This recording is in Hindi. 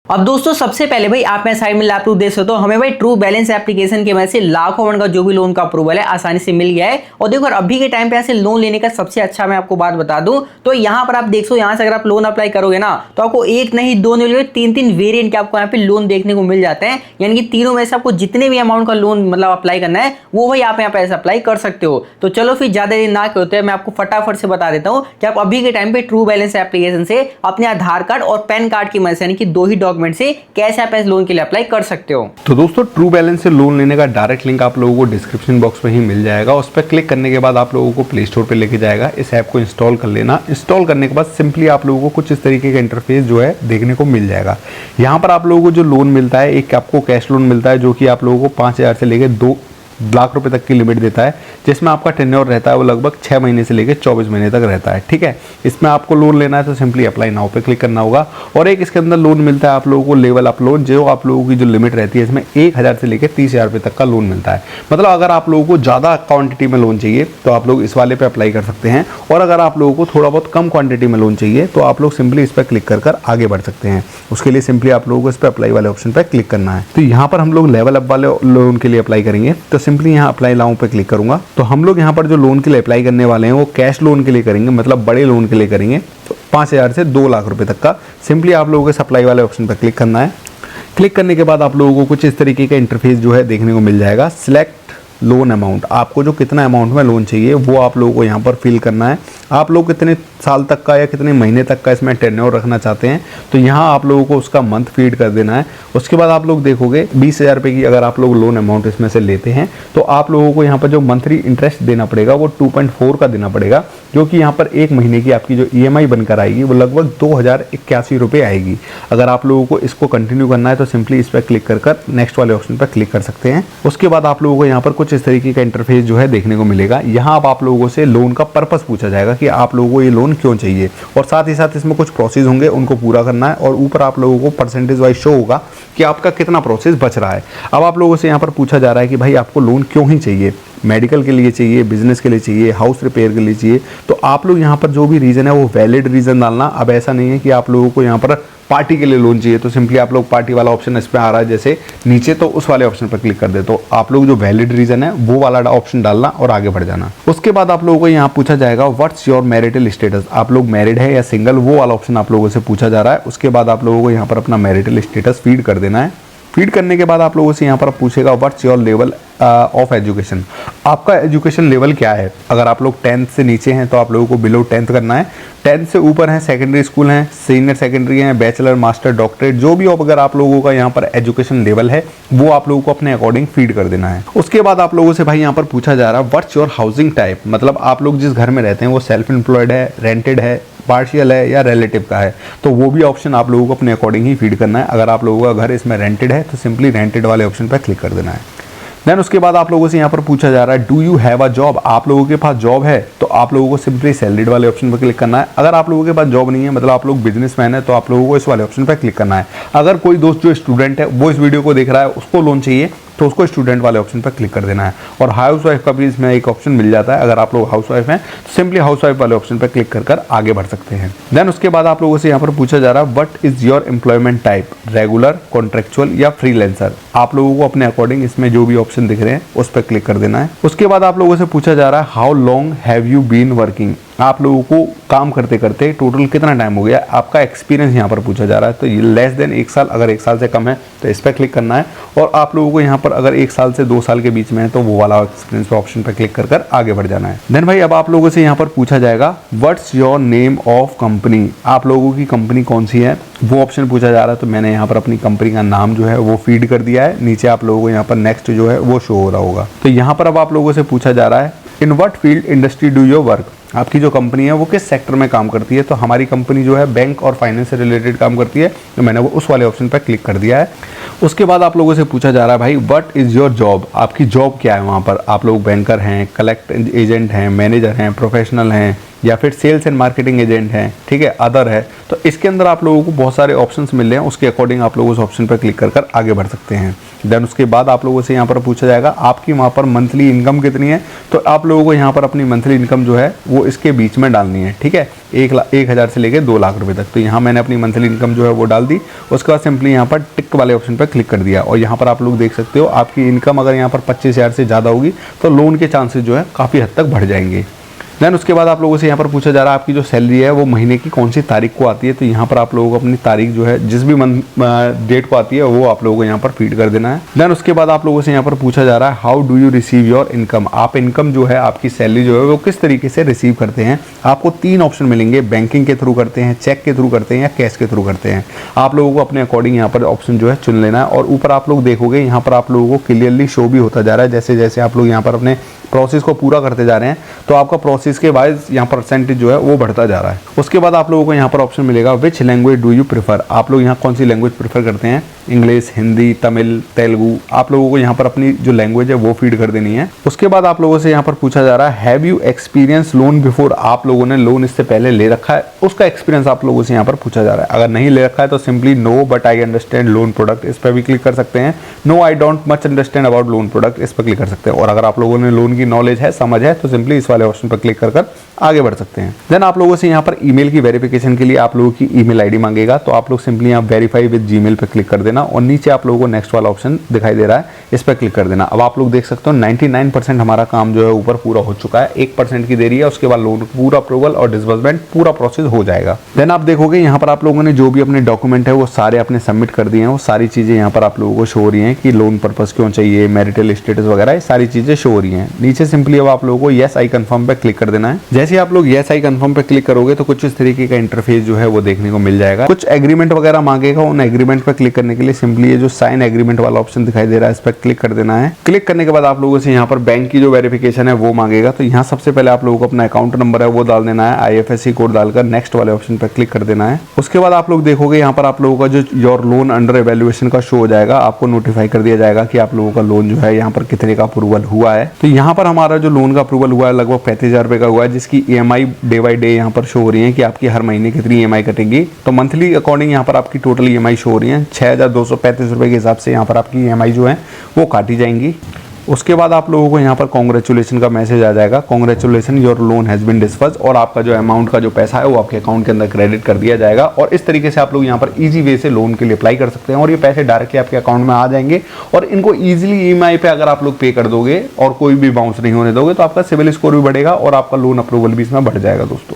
अब दोस्तों सबसे पहले भाई आप मेरे साइड में लैपटॉप देख सकते हो, हमें भाई ट्रू बैलेंस एप्लीकेशन की वजह से लाखों अमाउंट का जो भी लोन का अप्रूवल है आसानी से मिल गया है। और देखो अभी के टाइम पे ऐसे लोन लेने का सबसे अच्छा मैं आपको बात बता दूं तो यहाँ पर आप देख सो, यहाँ से अगर आप लोन अप्लाई करोगे ना तो आपको एक नहीं दो नहीं तीन वेरिएंट के आपको यहाँ पे लोन देखने को मिल जाते हैं। यानी कि तीनों में से आपको जितने भी अमाउंट का लोन मतलब अप्लाई करना है वो भाई आप यहाँ पे ऐसे अप्लाई कर सकते हो। तो चलो फिर ज्यादा देर ना होते मैं आपको फटाफट से बता देता हूँ कि आप अभी के टाइम पे ट्रू बैलेंस एप्लीकेशन से अपने आधार कार्ड और पैन कार्ड की मदद से यानी कि दो ही डॉक्यूमेंट से कैसे आप इस लोन के लिए अप्लाई कर सकते हो। तो दोस्तों ट्रू बैलेंस से लोन लेने का डायरेक्ट लिंक आप लोगों को डिस्क्रिप्शन बॉक्स में ही मिल जाएगा। उस पर क्लिक करने के बाद आप लोगों को प्ले स्टोर पे लेके जाएगा। इस ऐप को इंस्टॉल कर लेना। इंस्टॉल करने के बाद सिंपली आप लोगों को कुछ इस तरीके का इंटरफेस जो है देखने को मिल जाएगा। यहाँ पर आप लोगों को जो लोन मिलता है, एक आपको कैश लोन मिलता है जो कि आप लोगों को 5,000 से लेकर 2 लाख रुपए तक की लिमिट देता है, जिसमें आपका टेन्योर रहता है वो लगभग 6 महीने से लेकर 24 महीने तक रहता है। ठीक है, इसमें आपको लोन लेना है तो सिंपली अप्लाई नाउ पे क्लिक करना होगा। और एक इसके अंदर लोन मिलता है आप लोगों को लेवल अप लोन, जो आप लोगों की जो लिमिट रहती है इसमें 1,000 से लेकर 30,000 रुपये तक का लोन मिलता है। मतलब अगर आप लोगों को ज़्यादा क्वांटिटी में लोन चाहिए तो आप लोग इस वाले पे अप्लाई कर सकते हैं, और अगर आप लोगों को थोड़ा बहुत कम क्वांटिटी में लोन चाहिए तो आप लोग सिंपली इस पर क्लिक कर आगे बढ़ सकते हैं। उसके लिए सिंपली आप लोगों को इस पर अप्लाई वाले ऑप्शन पर क्लिक करना है। तो यहाँ पर हम लोग लेवल अप वाले लोन के लिए अप्लाई करेंगे, तो सिंपली यहाँ अप्लाई नाउ पे क्लिक करूंगा। तो हम लोग यहाँ पर जो लोन के लिए अप्लाई करने वाले हैं वो कैश लोन के लिए करेंगे, मतलब बड़े लोन के लिए करेंगे, तो 5,000 से 2 लाख रुपए तक का। सिंपली आप लोगों को सप्लाई वाले ऑप्शन पर क्लिक करना है। क्लिक करने के बाद आप लोगों को कुछ इस तरीके का इंटरफेस जो है देखने को मिल जाएगा। सिलेक्ट लोन अमाउंट, आपको जो कितना अमाउंट में लोन चाहिए वो आप लोगों को यहाँ पर फिल करना है। आप लोग कितने साल तक का या कितने महीने तक का इसमें टेन्योर रखना चाहते हैं तो यहाँ आप लोगों को उसका मंथ फीड कर देना है। उसके बाद आप लोग देखोगे 20,000 रुपये की अगर आप लोग लोन अमाउंट इसमें से लेते हैं तो आप लोगों को यहाँ पर जो मंथली इंटरेस्ट देना पड़ेगा वो 2.4 का देना पड़ेगा, जो कि यहाँ पर एक महीने की आपकी जो EMI बनकर आएगी वो लगभग 2,081 रुपये आएगी। अगर आप लोगों को इसको कंटिन्यू करना है तो सिंपली इस पर क्लिक कर नेक्स्ट वाले ऑप्शन पर क्लिक कर सकते हैं। उसके बाद आप लोगों को यहाँ पर कुछ इस तरीके का इंटरफेस जो है देखने को मिलेगा। यहाँ आप लोगों से लोन का पर्पस पूछा जाएगा कि आप लोगों को ये लोन क्यों चाहिए, और साथ ही साथ इसमें कुछ प्रोसेस होंगे उनको पूरा करना है, और ऊपर आप लोगों को परसेंटेज वाइज शो होगा कि आपका कितना प्रोसेस बच रहा है। अब आप लोगों से यहाँ पर पूछा जा रहा है कि भाई आपको लोन क्यों ही चाहिए, मेडिकल के लिए चाहिए, बिजनेस के लिए चाहिए, हाउस रिपेयर के लिए चाहिए, तो आप लोग यहाँ पर जो भी रीज़न है वो वैलिड रीज़न डालना। अब ऐसा नहीं है कि आप लोगों को यहाँ पर पार्टी के लिए लोन चाहिए तो सिंपली आप लोग पार्टी वाला ऑप्शन इस पर आ रहा है जैसे नीचे, तो उस वाले ऑप्शन पर क्लिक कर दे। तो आप लोग जो वैलिड रीज़न है वो वाला ऑप्शन डालना और आगे बढ़ जाना। उसके बाद आप लोगों को यहाँ पूछा जाएगा व्हाट्स योर मैरिटल स्टेटस, आप लोग मैरिड है या सिंगल, वो वाला ऑप्शन आप लोगों से पूछा जा रहा है। उसके बाद आप लोगों को यहाँ पर अपना मैरिटल स्टेटस फीड कर देना है। फीड करने के बाद आप लोगों से यहाँ पर पूछेगा what's your level of education, आपका एजुकेशन लेवल क्या है। अगर आप लोग 10th से नीचे हैं तो आप लोगों को बिलो 10th करना है। 10th से ऊपर है सेकेंडरी स्कूल है, सीनियर सेकेंडरी है, बैचलर, मास्टर, डॉक्टरेट, जो भी अगर आप लोगों का यहाँ पर एजुकेशन लेवल है वो आप लोगों को अपने अकॉर्डिंग फीड कर देना है। उसके बाद आप लोगों से भाई यहाँ पर पूछा जा रहा है व्हाट्स योर हाउसिंग टाइप, मतलब आप लोग जिस घर में रहते हैं वो सेल्फ एम्प्लॉयड है, रेंटेड है, पार्शियल है या रिलेटिव का है, तो वो भी ऑप्शन आप लोगों को अपने अकॉर्डिंग ही फीड करना है। अगर आप लोगों का घर इसमें रेंटेड है तो सिंपली रेंटेड वाले ऑप्शन पर क्लिक कर देना है। देन उसके बाद आप लोगों से यहाँ पर पूछा जा रहा है do you have a job, आप लोगों के पास जॉब है तो आप लोगों को सिंपली सैलरीड वाले ऑप्शन पर क्लिक करना है। अगर आप लोगों के पास जॉब नहीं है, मतलब आप लोग बिजनेसमैन है, तो आप लोगों को इस वाले ऑप्शन पर क्लिक करना है। अगर कोई दोस्त जो स्टूडेंट है वो इस वीडियो को देख रहा है उसको लोन चाहिए तो उसको स्टूडेंट वाले ऑप्शन पर क्लिक कर देना है। और हाउस वाइफ का भी इसमें एक ऑप्शन मिल जाता है। अगर आप लोग हाउस वाइफ हैं तो सिंपली हाउस वाइफ वाले ऑप्शन पर क्लिक कर आगे बढ़ सकते हैं। देन उसके बाद आप लोगों से यहाँ पर पूछा जा रहा है what is your employment type, regular, contractual या फ्रीलांसर, आप लोगों को अपने अकॉर्डिंग इसमें जो भी ऑप्शन दिख रहे हैं उस पर क्लिक कर देना है। उसके बाद आप लोगों से पूछा जा रहा है how long have you been working, आप लोगों को काम करते करते टोटल कितना टाइम हो गया, आपका एक्सपीरियंस यहाँ पर पूछा जा रहा है। तो ये लेस देन 1 साल, अगर 1 साल से कम है तो इस पर क्लिक करना है। और आप लोगों को यहाँ पर अगर 1 साल से 2 साल के बीच में है तो वो वाला एक्सपीरियंस ऑप्शन पर क्लिक कर आगे बढ़ जाना है। देन भाई अब आप लोगों से यहाँ पर पूछा जाएगा what's your name of company, आप लोगों की कंपनी कौन सी है वो ऑप्शन पूछा जा रहा है। तो मैंने यहाँ पर अपनी कंपनी का नाम जो है वो फीड कर दिया है। नीचे आप लोगों को यहाँ पर नेक्स्ट जो है वो शो हो रहा होगा। तो यहाँ पर अब आप लोगों से पूछा जा रहा है in what field industry do your work, आपकी जो कंपनी है वो किस सेक्टर में काम करती है। तो हमारी कंपनी जो है बैंक और फाइनेंस से रिलेटेड काम करती है, तो मैंने वो उस वाले ऑप्शन पर क्लिक कर दिया है। उसके बाद आप लोगों से पूछा जा रहा है भाई व्हाट इज़ योर जॉब, आपकी जॉब क्या है। वहाँ पर आप लोग बैंकर हैं, कलेक्ट एजेंट हैं, मैनेजर हैं, प्रोफेशनल हैं, या फिर सेल्स एंड मार्केटिंग एजेंट है, ठीक है, अदर है, तो इसके अंदर आप लोगों को बहुत सारे ऑप्शंस मिल रहे हैं। उसके अकॉर्डिंग आप लोग उस ऑप्शन पर क्लिक कर आगे बढ़ सकते हैं। देन उसके बाद आप लोगों से यहाँ पर पूछा जाएगा आपकी वहाँ पर मंथली इनकम कितनी है, तो आप लोगों को यहाँ पर अपनी मंथली इनकम जो है वो इसके बीच में डालनी है, ठीक है, 1,000 से लेकर 2 लाख रुपए तक। तो यहाँ मैंने अपनी मंथली इनकम जो है वो डाल दी। उसके बाद सिंपली यहाँ पर टिक वाले ऑप्शन पर क्लिक कर दिया और यहाँ पर आप लोग देख सकते हो आपकी इनकम अगर यहाँ पर 25,000 से ज़्यादा होगी तो लोन के चांसेस जो है काफ़ी हद तक बढ़ जाएंगे। देन उसके बाद आप लोगों से यहाँ पर पूछा जा रहा है आपकी जो सैलरी है वो महीने की कौन सी तारीख को आती है, तो यहाँ पर आप लोगों को अपनी तारीख जो है जिस भी डेट को आती है वो आप लोगों को यहाँ पर फीड कर देना है। देन उसके बाद आप लोगों से यहाँ पर पूछा जा रहा है how do you receive your income, आप इनकम जो है आपकी सैलरी जो है वो किस तरीके से रिसीव करते हैं। आपको 3 ऑप्शन मिलेंगे, बैंकिंग के थ्रू करते हैं, चेक के थ्रू करते हैं या कैश के थ्रू करते हैं। आप लोगों को अपने अकॉर्डिंग यहाँ पर ऑप्शन जो है चुन लेना है और ऊपर आप लोग देखोगे यहाँ पर आप लोगों को क्लियरली शो भी होता जा रहा है जैसे जैसे आप लोग यहाँ पर अपने प्रोसेस को पूरा करते जा रहे हैं तो आपका प्रोसेस के वाइज यहाँ परसेंटेज जो है वो बढ़ता जा रहा है। उसके बाद आप लोगों को यहाँ पर ऑप्शन मिलेगा which language do you prefer, आप लोग यहाँ कौन सी लैंग्वेज प्रेफर करते हैं, इंग्लिश, हिंदी, तमिल, तेलुगु, आप लोगों को यहाँ पर अपनी जो लैंग्वेज है वो फीड कर देनी है। उसके बाद आप लोगों से यहाँ पर पूछा जा रहा है have you experience loan before, आप लोगों ने लोन इससे पहले ले रखा है, उसका एक्सपीरियंस आप लोगों से यहाँ पर पूछा जा रहा है। अगर नहीं ले रखा है तो simply no but I understand loan product, इस पर भी क्लिक कर सकते हैं। No I don't much understand about loan product, इस पर क्लिक कर सकते हैं। और अगर आप लोगों ने लोन की नॉलेज है, समझ है, तो सिंपली इस वाले ऑप्शन पर क्लिक कर आगे बढ़ सकते हैं। देन आप लोगों से यहाँ पर ईमेल की वेरिफिकेशन के लिए आप लोगों की ईमेल आईडी मांगेगा, तो आप लोग सिंपली यहाँ वेरीफाई विद जीमेल पर क्लिक कर देना और नीचे आप लोगों को नेक्स्ट वाला ऑप्शन दिखाई दे रहा है, इस पर क्लिक कर देना। अब आप लोग देख सकते हो 99% हमारा काम जो है ऊपर पूरा हो चुका है, 1% की देरी है, उसके बाद लोन पूरा अप्रूवल और डिसबर्समेंट पूरा प्रोसेस हो जाएगा। देन आप देखोगे यहाँ पर आप लोगों ने जो भी अपने डॉक्यूमेंट है वो सारे अपने सबमिट कर दिए हैं, वो सारी चीजें यहाँ पर आप लोगों को शो हो रही हैं कि लोन पर्पस क्यों चाहिए, मैरिटल स्टेटस वगैरह, ये सारी चीजें शो हो रही हैं। नीचे सिंपली अब आप लोगों को येस आई कंफर्म पे क्लिक कर देना है। जैसे आप लोग येस आई कंफर्म पे क्लिक करोगे तो कुछ इस तरीके का इंटरफेस जो है वो देखने को मिल जाएगा। कुछ एग्रीमेंट वगैरह मांगेगा, उन एग्रीमेंट पे क्लिक करने के लिए सिंपली ये जो साइन एग्रीमेंट वाला ऑप्शन दिखाई दे रहा है इस पर क्लिक कर देना है। क्लिक करने के बाद आप लोगों से यहाँ पर बैंक की जो वेरिफिकेशन है वो मांगेगा, तो यहाँ सबसे पहले आप लोगों को अपना अकाउंट नंबर है वो डाल देना है, IFSC कोड डालकर नेक्स्ट वाले ऑप्शन पर क्लिक कर देना है। उसके बाद आप लोग देखोगे यहाँ पर आप लोगों का जो योर लोन अंडर एवेल्युएशन का शो हो जाएगा, आपको नोटिफाई कर दिया जाएगा कि आप लोगों का लोन जो है यहाँ पर कितने का अप्रूवल हुआ है। तो यहाँ पर हमारा जो लोन का अप्रूवल हुआ है लगभग 35,000 रुपए का हुआ है, जिसकी EMI डे बाई डे यहाँ पर शो हो रही है कि आपकी हर महीने कितनी EMI कटेगी। तो मंथली अकॉर्डिंग यहाँ पर आपकी टोटल EMI शो हो रही है 6,235 रुपए के हिसाब से यहाँ पर आपकी EMI जो है वो काटी जाएंगी। उसके बाद आप लोगों को यहाँ पर कॉन्ग्रेचुलेशन का मैसेज आ जाएगा, congratulation your loan has been disbursed, और आपका जो अमाउंट का जो पैसा है वो आपके अकाउंट के अंदर क्रेडिट कर दिया जाएगा। और इस तरीके से आप लोग यहाँ पर इजी वे से लोन के लिए अप्लाई कर सकते हैं और ये पैसे डायरेक्टली आपके अकाउंट में आ जाएंगे और इनको ईजिली EMI पे अगर आप लोग पे कर दोगे और कोई भी बाउंस नहीं होने दोगे तो आपका सिविल स्कोर भी बढ़ेगा और आपका लोन अप्रूवल भी इसमें बढ़ जाएगा दोस्तों।